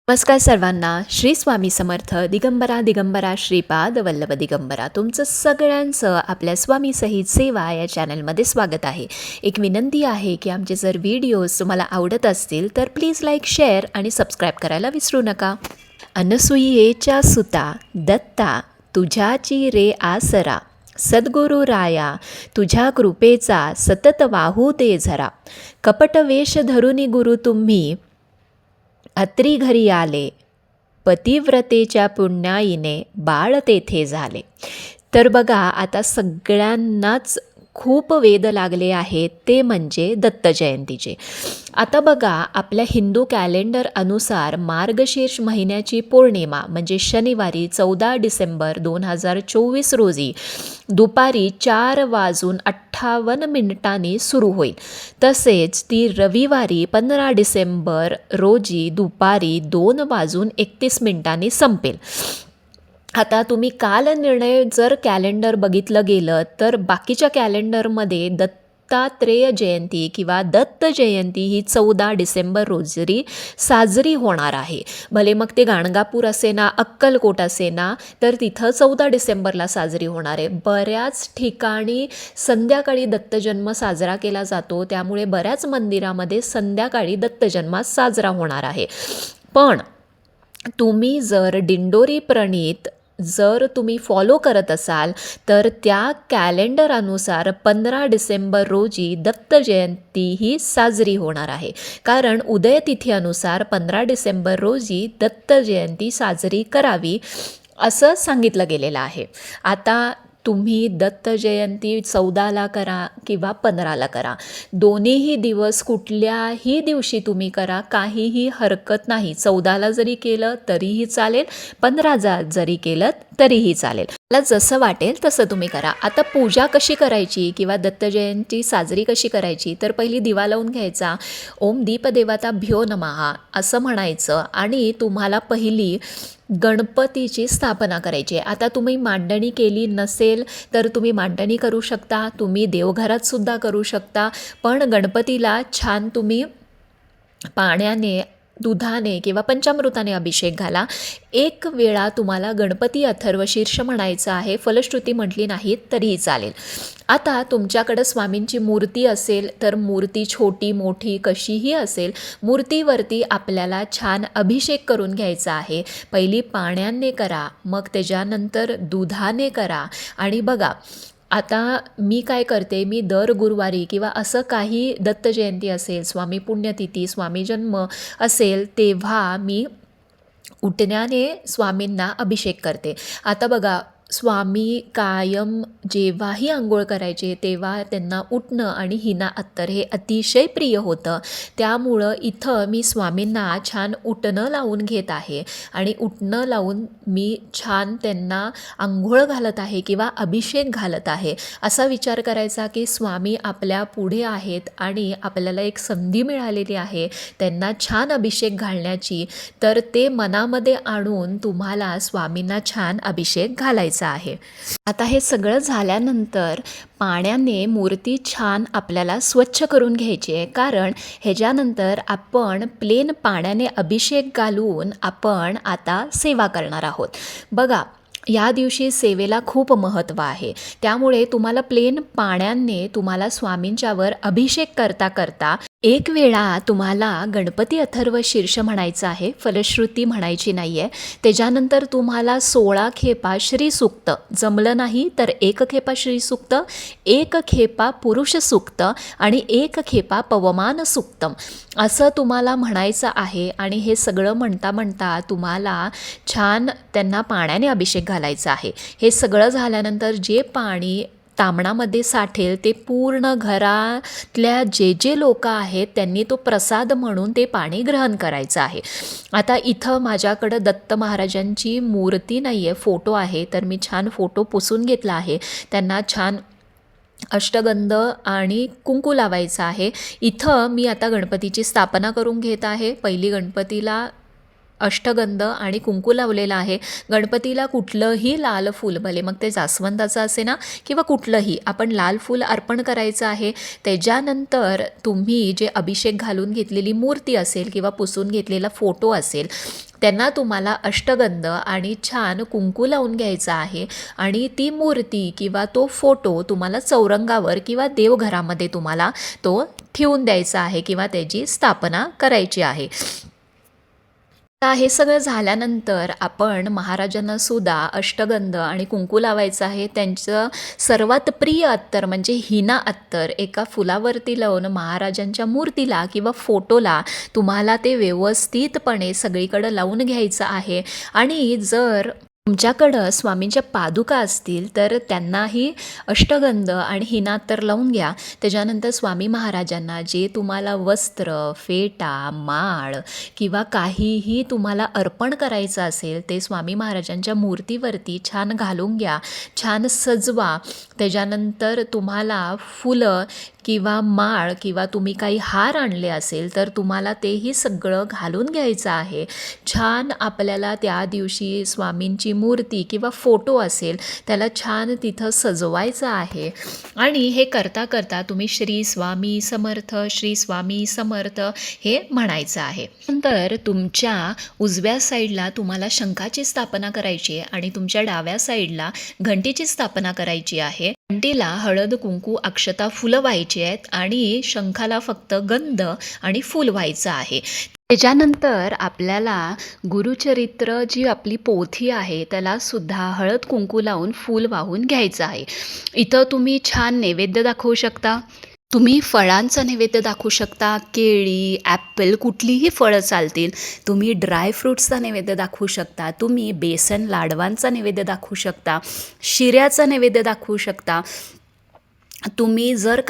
नमस्कार सर्वांना. श्री स्वामी समर्थ. दिगंबरा दिगंबरा श्रीपाद वल्लभ दिगंबरा तुमचं सगळ्यांचं आपल्या स्वामी सहित सेवा या चॅनलमध्ये स्वागत आहे. एक विनंती आहे की आमचे जर व्हिडिओज तुम्हाला आवडत असतील तर प्लीज लाईक, शेअर आणि सबस्क्राईब करायला विसरू नका. अनसुयेच्या सुता दत्ता तुझ्याची रे आसरा, सद्गुरू राया तुझ्या कृपेचा सतत वाहू दे झरा. कपट वेश धरुनी गुरु तुम्ही अत्री घरी आले, पतिव्रतेच्या पुण्याईने बाळ तेथे झाले. तर बघा, आता सगळ्यांनाच खूप वेध लागले आहेत ते म्हणजे दत्त जयंतीचे. आता बघा, आपल्या हिंदू कॅलेंडर अनुसार मार्गशीर्ष महिन्याची पौर्णिमा म्हणजे शनिवारी 14 डिसेंबर 2024 रोजी दुपारी 4:58 सुरू होईल. तसेच ती रविवारी 15 डिसेंबर रोजी दुपारी 2:31 संपेल. आता तुम्ही काल निर्णय जर कॅलेंडर बघितलं गेलं तर बाकीच्या कॅलेंडरमध्ये दत्तात्रेय जयंती किंवा दत्त जयंती ही 14 डिसेंबर रोजी साजरी होणार आहे. भले मग ते गाणगापूर असे ना, अक्कलकोट असे ना, तर तिथं 14 डिसेंबरला साजरी होणार आहे. बऱ्याच ठिकाणी संध्याकाळी दत्तजन्म साजरा केला जातो, त्यामुळे बऱ्याच मंदिरामध्ये संध्याकाळी दत्तजन्म साजरा होणार आहे. पण तुम्ही जर दिंडोरी प्रणीत जर तुम्ही फॉलो करत असाल तर त्या कॅलेंडर अनुसार 15 डिसेंबर रोजी दत्त जयंती ही साजरी होणार आहे. कारण उदयतिथी अनुसार 15 डिसेंबर रोजी दत्त जयंती साजरी करावी असं सांगितलं गेलेलं आहे. आता तुम्ही दत्त जयंती 14ला करा किंवा 15ला करा, दोन्हीही दिवस कुठल्याही दिवशी तुम्ही करा, काहीही हरकत नाही. 14ला जरी केलं तरीही चालेल, 15 जरी केलं तरीही चालेल. मला जसं वाटेल तसं तुम्ही करा. आता पूजा कशी करायची किंवा दत्त जयंती साजरी कशी करायची, तर पहिली दिवा लावून घ्यायचा. ओम दीपदेवता भ्यो नमः असं म्हणायचं आणि तुम्हाला पहिली गणपतीची स्थापना करायची. आता तुम्ही मांडणी केली नसेल तर तुम्ही मांडणी करू शकता, तुम्ही देवघरात सुद्धा करू शकता. पण गणपतीला छान तुम्ही पाण्याने, दुधाने किंवा पंचामृताने अभिषेक घाला. एक वेळा तुम्हाला गणपती अथर्वशीर्ष म्हणायचं आहे, फलश्रुती म्हटली नाही तरीही चालेल. आता तुमच्याकडं स्वामींची मूर्ती असेल तर मूर्ती छोटी मोठी कशीही असेल, मूर्तीवरती आपल्याला छान अभिषेक करून घ्यायचा आहे. पहिली पाण्याने करा, मग त्याच्यानंतर दुधाने करा. आणि बघा, आता मी काय करते, मी दर गुरुवारी किंवा असं काही दत्त जयंती असेल, स्वामी पुण्यतिथी, स्वामी जन्म असेल, तेव्हा मी उठण्याने स्वामींना अभिषेक करते. आता बघा, स्वामी कायम जेव्हाही आंघोळ करायचे तेव्हा त्यांना उठणं आणि हिना अत्तर हे अतिशय प्रिय होतं. त्यामुळं इथं मी स्वामींना छान उठणं लावून घेत आहे आणि उठणं लावून मी छान त्यांना आंघोळ घालत आहे किंवा अभिषेक घालत आहे. असा विचार करायचा की स्वामी आपल्या पुढे आहेत आणि आपल्याला एक संधी मिळालेली आहे त्यांना छान अभिषेक घालण्याची. तर ते मनामध्ये आणून तुम्हाला स्वामींना छान अभिषेक घालायचा आहे. आता हे सगळं झाल्यानंतर पाण्याने मूर्ती छान आपल्याला स्वच्छ करून घ्यायची आहे. कारण ह्याच्यानंतर आपण प्लेन पाण्याने अभिषेक घालून आपण आता सेवा करणार आहोत. बघा, या दिवशी सेवेला खूप महत्त्व आहे. त्यामुळे तुम्हाला प्लेन पाण्याने तुम्हाला स्वामींच्यावर अभिषेक करता करता एक वेळा तुम्हाला गणपती अथर्व शीर्ष म्हणायचं आहे, फलश्रुती म्हणायची नाही आहे. त्याच्यानंतर तुम्हाला 16 खेपा श्रीसूक्त, जमलं नाही तर 1 खेपा श्रीसूक्त, 1 खेपा पुरुष सूक्त आणि 1 खेपा पवमान सूक्तम असं तुम्हाला म्हणायचं आहे. आणि हे सगळं म्हणता म्हणता तुम्हाला छान त्यांना पाण्याने अभिषेक घालायचा आहे. हे सगळं झाल्यानंतर जे पाणी तामणामध्ये साठेल ते पूर्ण घरातल्या जे लोक आहेत त्यांनी तो प्रसाद म्हणून ते पाणी ग्रहण करायचं आहे. आता इथं माझ्याकडं दत्त महाराजांची मूर्ती नाही आहे, फोटो आहे, तर मी छान फोटो पुसून घेतला आहे. त्यांना छान अष्टगंध आणि कुंकू लावायचं आहे. इथं मी आता गणपतीची स्थापना करून घेत आहे. पहिली गणपतीला अष्टगंध आणि कुंकू लावलेला आहे. गणपतीला कुठलंही लाल फूल, भले मग ते जास्वंदाचं असे ना किंवा कुठलंही, आपण लाल फूल अर्पण करायचं आहे. त्याच्यानंतर तुम्ही जे अभिषेक घालून घेतलेली मूर्ती असेल किंवा पुसून घेतलेला फोटो असेल, त्यांना तुम्हाला अष्टगंध आणि छान कुंकू लावून घ्यायचा आहे आणि ती मूर्ती किंवा तो फोटो तुम्हाला चौरंगावर किंवा देवघरामध्ये तुम्हाला तो ठेवून द्यायचा आहे किंवा त्याची स्थापना करायची आहे. आता हे सगळं झाल्यानंतर आपण महाराजांना सुद्धा अष्टगंध आणि कुंकू लावायचं आहे. त्यांचं सर्वात प्रिय अत्तर म्हणजे हिना अत्तर एका फुलावरती लावून महाराजांच्या मूर्तीला किंवा फोटोला तुम्हाला ते व्यवस्थितपणे सगळीकडं लावून घ्यायचं आहे. आणि जर तुमच्याकडं स्वामींच्या पादुका असतील तर त्यांनाही अष्टगंध आणि हिना अत्तर लावून घ्या. त्याच्यानंतर स्वामी महाराजांना जे तुम्हाला वस्त्र, फेटा, माळ किंवा काहीही तुम्हाला अर्पण करायचं असेल ते स्वामी महाराजांच्या मूर्तीवरती छान घालून घ्या, छान सजवा. त्याच्यानंतर तुम्हाला फुलं किंवा माळ किंवा तुम्ही काही हार आणले असेल तर तुम्हाला तेही सगळं घालून घ्यायचं आहे. छान आपल्याला त्या दिवशी स्वामींची मूर्ती किंवा फोटो असेल त्याला छान तिथं सजवायचं आहे. आणि हे करता करता तुम्ही श्री स्वामी समर्थ, श्री स्वामी समर्थ हे म्हणायचं आहे. नंतर तुमच्या उजव्या साईडला तुम्हाला शंखाची स्थापना करायची आहे आणि तुमच्या डाव्या साईडला घंटीची स्थापना करायची आहे. घंटीला हळद, कुंकू, अक्षता, फुलं व्हायची आहेत आणि शंखाला फक्त गंध आणि फूल व्हायचं आहे. त्याच्यानंतर आपल्याला गुरुचरित्र जी आपली पोथी आहे त्याला सुद्धा हळद कुंकू लावून फूल वाहून घ्यायचं आहे. इथं तुम्ही छान नैवेद्य दाखवू शकता. तुम्ही फळांचा नैवेद्य दाखवू शकता, केळी, ॲपल, कुठलीही फळं चालतील. तुम्ही ड्रायफ्रूट्सचा नैवेद्य दाखवू शकता, तुम्ही बेसन लाडवांचा नैवेद्य दाखवू शकता, शिऱ्याचा नैवेद्य दाखवू शकता. तुम्ही जर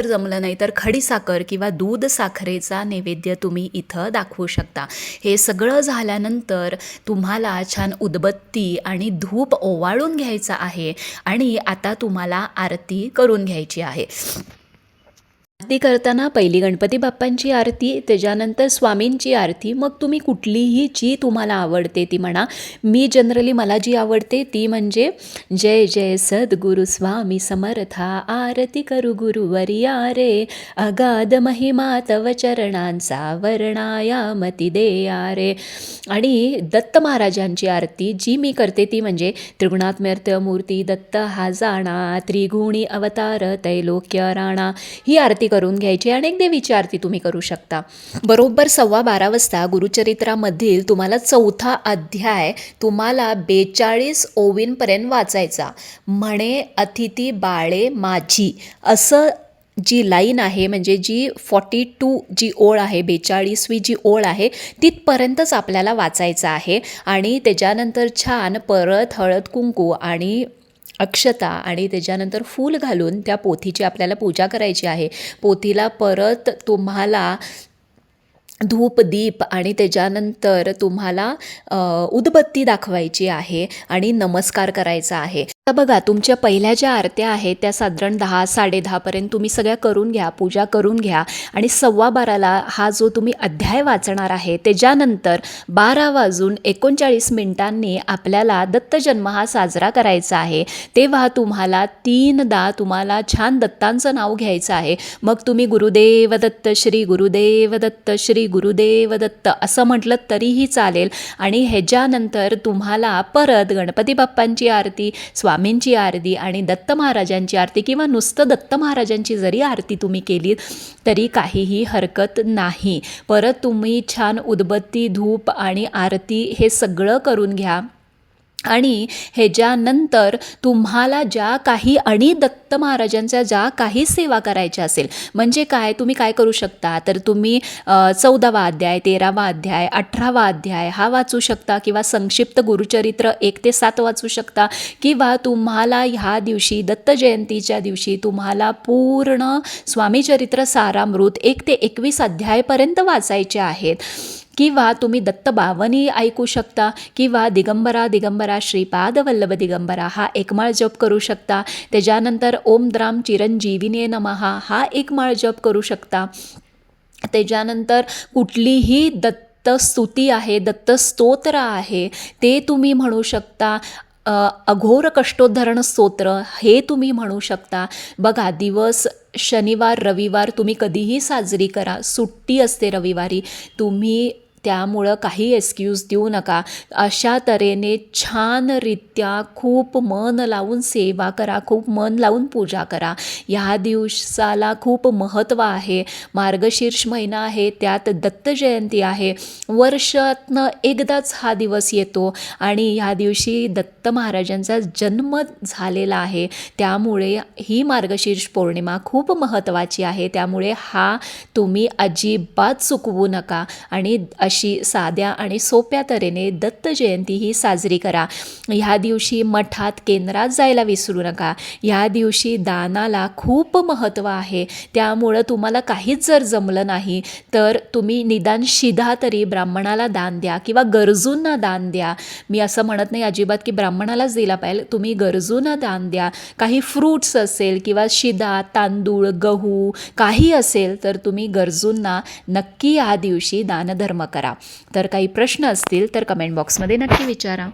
जमलं नाही तर खडीसाखर किंवा दूध साखरेचा नैवेद्य तुम्ही इथं दाखवू शकता. हे सगळं झाल्यानंतर तुम्हाला छान उदबत्ती आणि धूप ओवाळून घ्यायचा आहे आणि आता तुम्हाला आरती करून घ्यायची आहे. आरती करताना पहिली गणपती बाप्पांची आरती, त्याच्यानंतर स्वामींची आरती. मग तुम्ही कुठलीही जी तुम्हाला आवडते ती म्हणा. मी जनरली मला जी आवडते ती म्हणजे जय जय सद्गुरु स्वामी समर्था, आरती करू गुरुवर्या रे, अगाध महिमा तव चरणांचा वर्णायामती देया रे. आणि दत्त महाराजांची आरती जी मी करते ती म्हणजे त्रिगुणात्मर्थ मूर्ती दत्त हा जाणा, त्रिगुणी अवतार त्रैलोक्य राणा. ही आरती करून घ्यायची आणि एक देवीची आरती तुम्ही करू शकता. बरोबर 12:15 वाजता गुरुचरित्रामधील तुम्हाला 4था अध्याय तुम्हाला 42 ओवींपर्यंत वाचायचा. म्हणे अतिथी बाळे माझी, असं जी लाईन आहे म्हणजे जी 42 जी ओळ आहे, 42वी जी ओळ आहे तिथपर्यंतच आपल्याला वाचायचं आहे. आणि त्याच्यानंतर छान परत हळद कुंकू आणि अक्षता आणि त्याच्यानंतर फूल घालून त्या पोथीची आपल्याला पूजा करायची आहे. पोथीला परत तुम्हाला धूप, दीप आणि त्याच्यानंतर तुम्हाला उदबत्ती दाखवायची आहे आणि नमस्कार करायचा आहे. आता बघा तुमच्या पहिल्या ज्या आरत्या आहेत त्या साधारण 10-10:30पर्यंत तुम्ही सगळ्या करून घ्या, पूजा करून घ्या. आणि 12:15ला हा जो तुम्ही अध्याय वाचणार आहे त्याच्यानंतर 12:39 आपल्याला दत्तजन्म हा साजरा करायचा आहे. तेव्हा तुम्हाला 3दा तुम्हाला छान दत्तांचं नाव घ्यायचं आहे. मग तुम्ही गुरुदेव दत्त, श्री गुरुदेव दत्त, श्री गुरुदेव दत्त असं म्हटलं तरीही चालेल. आणि ह्याच्यानंतर तुम्हाला परत गणपती बाप्पांची आरती, स्वामींची आरती आणि दत्त महाराजांची आरती किंवा नुसतं दत्त महाराजांची जरी आरती तुम्ही केली तरी काहीही हरकत नाही. परत तुम्ही छान उदबत्ती, धूप आणि आरती हे सगळं करून घ्या. आणि ह्याच्यानंतर तुम्हाला ज्या काही आणि दत्त महाराजांच्या ज्या काही सेवा करायच्या असेल म्हणजे काय तुम्ही काय करू शकता तर तुम्ही 14वा अध्याय, 13वा अध्याय, 18वा अध्याय हा वाचू शकता किंवा संक्षिप्त गुरुचरित्र 1 ते 7 वाचू शकता. किंवा तुम्हाला ह्या दिवशी दत्त जयंतीच्या दिवशी तुम्हाला पूर्ण स्वामीचरित्र सारामृत 1 ते 21 अध्यायपर्यंत वाचायचे आहेत. किंवा तुम्ही दत्त बावनी ऐकू शकता किंवा दिगंबरा दिगंबरा श्रीपाद वल्लभ दिगंबरा हा एकमाळ जप करू शकता. त्याच्यानंतर ओम द्राम चिरंजीविने नमः हा एकमाळ जप करू शकता. त्याच्यानंतर कुठलीही दत्तस्तुती आहे, दत्तस्तोत्र आहे ते तुम्ही म्हणू शकता. अघोर कष्टोद्धरण स्तोत्र हे तुम्ही म्हणू शकता. बघा, दिवस शनिवार रविवार तुम्ही कधीही साजरी करा, सुट्टी असते रविवारी, तुम्ही त्यामुळं काही एक्सक्यूज देऊ नका. अशा तऱ्हेने छानरित्या खूप मन लावून सेवा करा, खूप मन लावून पूजा करा. ह्या दिवसाला खूप महत्त्व आहे. मार्गशीर्ष महिना आहे, त्यात दत्त जयंती आहे. वर्षातनं एकदाच हा दिवस येतो आणि ह्या दिवशी दत्त महाराजांचा जन्म झालेला आहे. त्यामुळे ही मार्गशीर्ष पौर्णिमा खूप महत्त्वाची आहे. त्यामुळे हा तुम्ही अजिबात चुकवू नका आणि अशी साध्या आणि सोप्या तऱ्हेने दत्त जयंती ही साजरी करा. ह्या दिवशी मठात केंद्रात जायला विसरू नका. ह्या दिवशी दानाला खूप महत्त्व आहे. त्यामुळं तुम्हाला काहीच जर जमलं नाही तर तुम्ही निदान शिधा तरी ब्राह्मणाला दान द्या किंवा गरजूंना दान द्या. मी असं म्हणत नाही अजिबात की ब्राह्मणालाच दिला पाहिजे, तुम्ही गरजूंना दान द्या. काही फ्रूट्स असेल किंवा शिधा, तांदूळ, गहू काही असेल तर तुम्ही गरजूंना नक्की या दिवशी दानधर्म करा. तर काही प्रश्न असतील तर कमेंट बॉक्समध्ये नक्की विचारा.